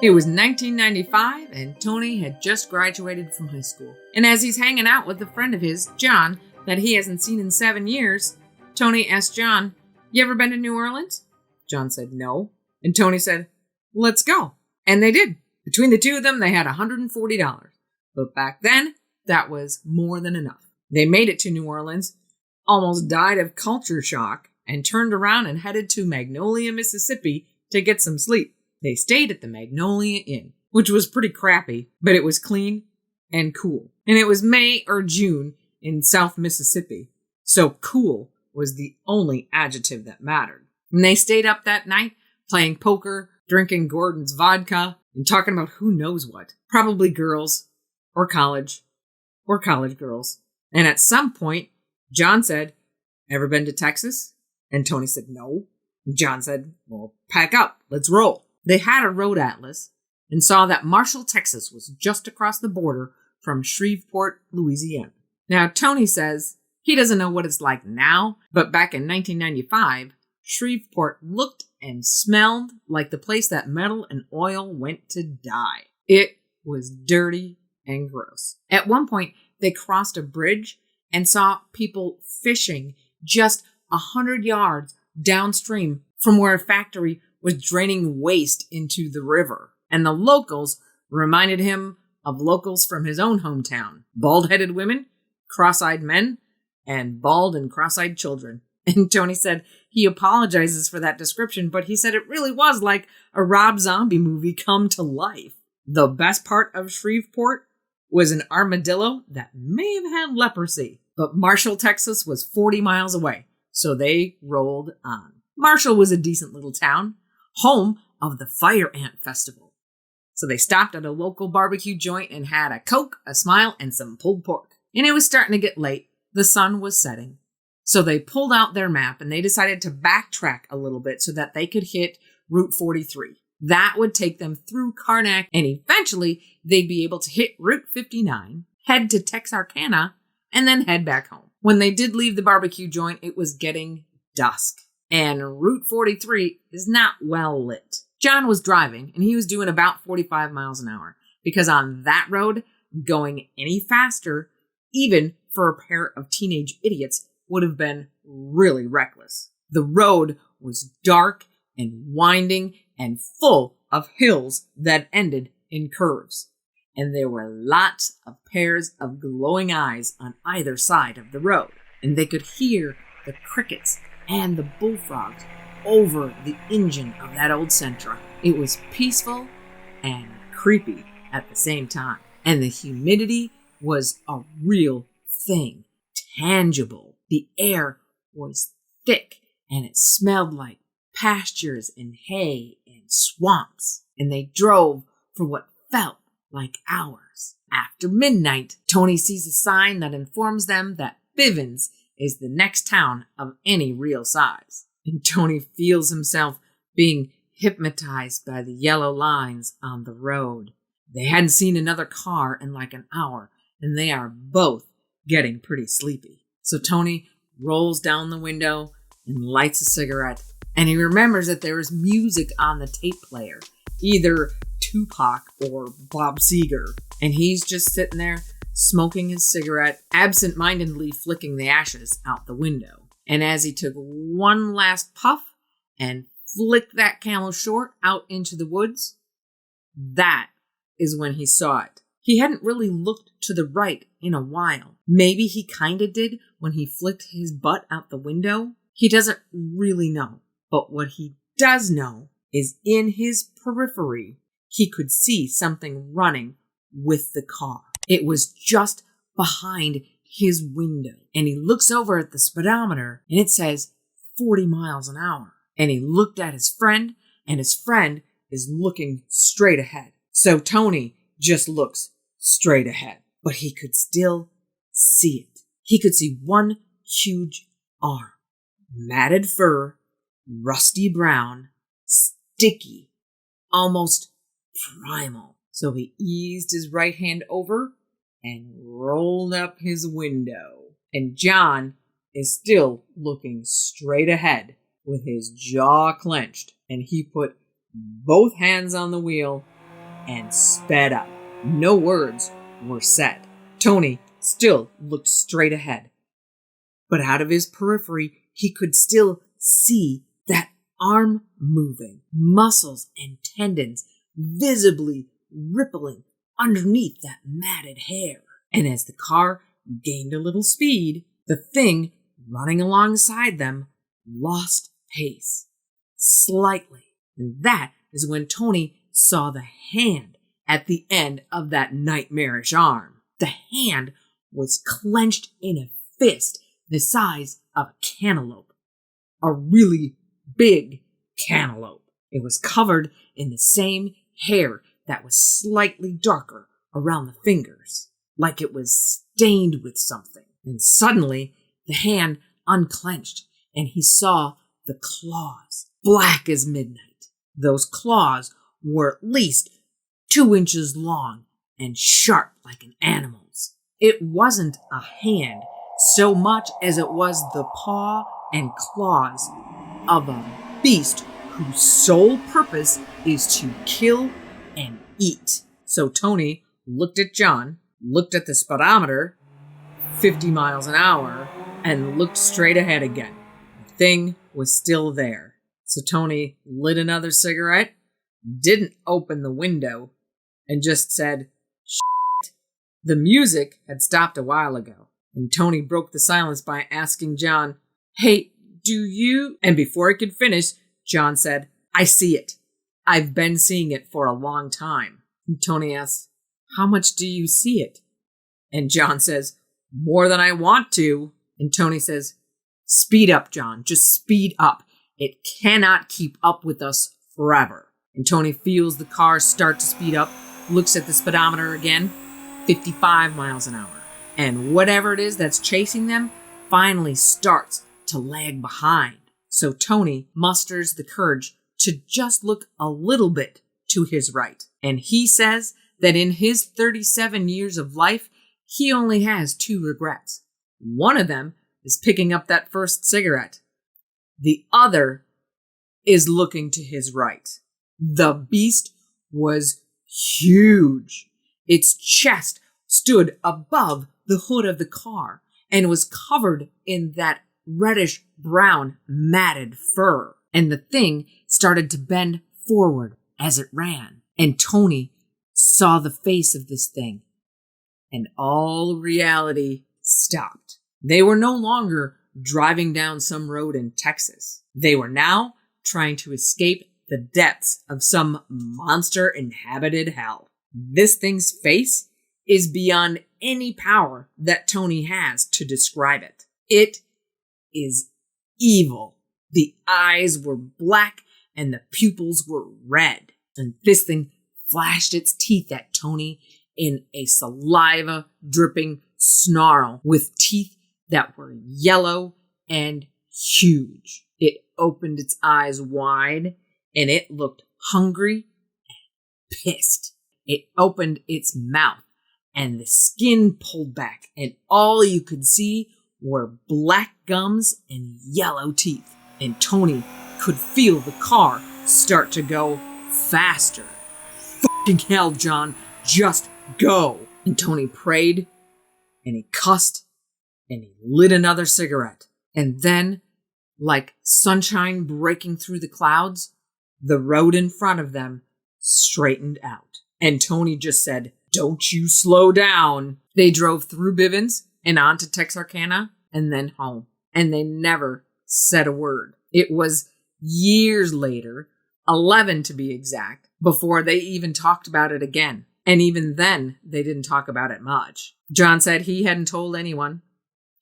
It was 1995, and Tony had just graduated from high school. And as he's hanging out with a friend of his, John, that he hasn't seen in 7 years, Tony asked John, "You ever been to New Orleans?" John said no. And Tony said, "Let's go." And they did. Between the two of them, they had $140. But back then, that was more than enough. They made it to New Orleans, almost died of culture shock, and turned around and headed to Magnolia, Mississippi to get some sleep. They stayed at the Magnolia Inn, which was pretty crappy, but it was clean and cool. And it was May or June in South Mississippi, so cool was the only adjective that mattered. And they stayed up that night, playing poker, drinking Gordon's vodka, and talking about who knows what. Probably girls, or college girls. And at some point, John said, "Ever been to Texas?" And Tony said, "No." And John said, "Well, pack up, let's roll." They had a road atlas and saw that Marshall, Texas was just across the border from Shreveport, Louisiana. Now, Tony says he doesn't know what it's like now, but back in 1995, Shreveport looked and smelled like the place that metal and oil went to die. It was dirty and gross. At one point, they crossed a bridge and saw people fishing just 100 yards downstream from where a factory was draining waste into the river. And the locals reminded him of locals from his own hometown. Bald-headed women, cross-eyed men, and bald and cross-eyed children. And Tony said he apologizes for that description, but he said it really was like a Rob Zombie movie come to life. The best part of Shreveport was an armadillo that may have had leprosy. But Marshall, Texas was 40 miles away, so they rolled on. Marshall was a decent little town, home of the Fire Ant Festival. So they stopped at a local barbecue joint and had a Coke, a Smile, and some pulled pork. And it was starting to get late. The sun was setting. So they pulled out their map and they decided to backtrack a little bit so that they could hit Route 43. That would take them through Karnak, and eventually they'd be able to hit Route 59, head to Texarkana, and then head back home. When they did leave the barbecue joint, it was getting dusk. And Route 43 is not well lit. John was driving, and he was doing about 45 miles an hour, because on that road, going any faster, even for a pair of teenage idiots, would have been really reckless. The road was dark and winding and full of hills that ended in curves. And there were lots of pairs of glowing eyes on either side of the road. And they could hear the crickets and the bullfrogs over the engine of that old Sentra. It was peaceful and creepy at the same time. And the humidity was a real thing, tangible. The air was thick and it smelled like pastures and hay and swamps. And they drove for what felt like hours. After midnight, Tony sees a sign that informs them that Bivens is the next town of any real size. And Tony feels himself being hypnotized by the yellow lines on the road. They hadn't seen another car in like an hour, and they are both getting pretty sleepy. So Tony rolls down the window and lights a cigarette, and he remembers that there is music on the tape player, either Tupac or Bob Seger. And he's just sitting there smoking his cigarette, absent-mindedly flicking the ashes out the window. And as he took one last puff and flicked that Camel short out into the woods, that is when he saw it. He hadn't really looked to the right in a while. Maybe he kinda did when he flicked his butt out the window. He doesn't really know. But what he does know is in his periphery, he could see something running with the car. It was just behind his window. And he looks over at the speedometer and it says 40 miles an hour. And he looked at his friend, and his friend is looking straight ahead. So Tony just looks straight ahead. But he could still see it. He could see one huge arm. Matted fur, rusty brown, sticky, almost primal. So he eased his right hand over and rolled up his window. And John is still looking straight ahead with his jaw clenched. And he put both hands on the wheel and sped up. No words were said. Tony still looked straight ahead, but out of his periphery, he could still see that arm moving, muscles and tendons visibly rippling underneath that matted hair. And as the car gained a little speed, the thing running alongside them lost pace slightly. And that is when Tony saw the hand at the end of that nightmarish arm. The hand was clenched in a fist the size of a cantaloupe. A really big cantaloupe. It was covered in the same hair that was slightly darker around the fingers, like it was stained with something. And suddenly, the hand unclenched, and he saw the claws, black as midnight. Those claws were at least 2 inches long and sharp like an animal's. It wasn't a hand so much as it was the paw and claws of a beast whose sole purpose is to kill and eat. So Tony looked at John, looked at the speedometer, 50 miles an hour, and looked straight ahead again. The thing was still there. So Tony lit another cigarette, didn't open the window, and just said, "Shit." The music had stopped a while ago, and Tony broke the silence by asking John, "Hey, do you..." And before he could finish, John said, "I see it. I've been seeing it for a long time." And Tony asks, "How much do you see it?" And John says, "More than I want to." And Tony says, "Speed up, John. Just speed up. It cannot keep up with us forever." And Tony feels the car start to speed up, looks at the speedometer again, 55 miles an hour. And whatever it is that's chasing them finally starts to lag behind. So Tony musters the courage to just look a little bit to his right. And he says that in his 37 years of life, he only has 2 regrets. One of them is picking up that first cigarette. The other is looking to his right. The beast was huge. Its chest stood above the hood of the car and was covered in that reddish-brown matted fur. And the thing started to bend forward as it ran. And Tony saw the face of this thing. And all reality stopped. They were no longer driving down some road in Texas. They were now trying to escape the depths of some monster-inhabited hell. This thing's face is beyond any power that Tony has to describe it. It is evil. The eyes were black and the pupils were red. And this thing flashed its teeth at Tony in a saliva-dripping snarl with teeth that were yellow and huge. It opened its eyes wide and it looked hungry and pissed. It opened its mouth and the skin pulled back and all you could see were black gums and yellow teeth. And Tony could feel the car start to go faster. Fucking hell, John, just go. And Tony prayed and he cussed and he lit another cigarette. And then, like sunshine breaking through the clouds, the road in front of them straightened out. And Tony just said, "Don't you slow down." They drove through Bivens and on to Texarkana and then home. And they never said a word. It was years later, 11 to be exact, before they even talked about it again. And even then, they didn't talk about it much. John said he hadn't told anyone.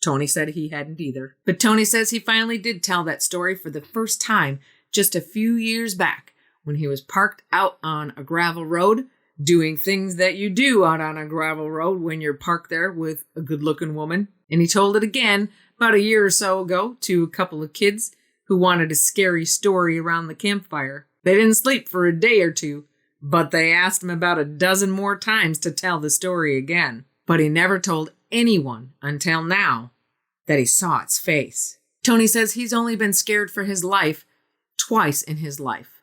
Tony said he hadn't either. But Tony says he finally did tell that story for the first time just a few years back when he was parked out on a gravel road doing things that you do out on a gravel road when you're parked there with a good-looking woman. And he told it again about a year or so ago to a couple of kids who wanted a scary story around the campfire. They didn't sleep for a day or two, but they asked him about a dozen more times to tell the story again. But he never told anyone until now that he saw its face. Tony says he's only been scared for his life twice in his life.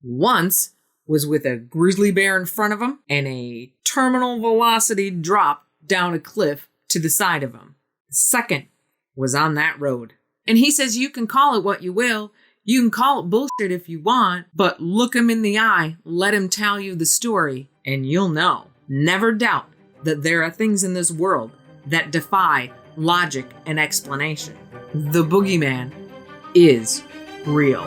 Once was with a grizzly bear in front of him and a terminal velocity drop down a cliff to the side of him. The second was on that road. And he says you can call it what you will. You can call it bullshit if you want, but look him in the eye, let him tell you the story, and you'll know. Never doubt that there are things in this world that defy logic and explanation. The boogeyman is real.